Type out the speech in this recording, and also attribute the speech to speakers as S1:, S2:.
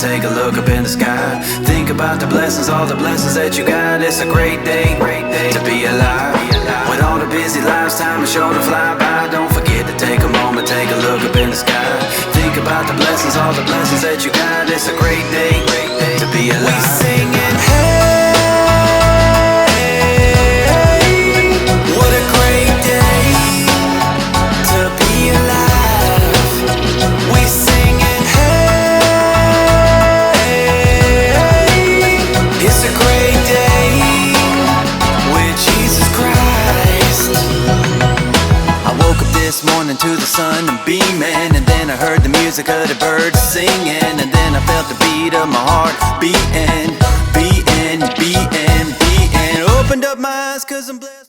S1: take a look up in the sky. Think about the blessings, all the blessings that you got. It's a great day to be alive. With all the busy lives, time is sure to fly by. Don't forget to take a moment, take a look up in the sky. Think about the blessings, all the blessings that you got. It's a great day to be alive. We singing, hey, what a great day to be alive. We singing, hey, it's a great day with Jesus Christ. I woke up this morning to the sun and beaming, and then I heard the music of the birds singing, and then I felt the beat of my heart beating. Opened up my eyes 'cause I'm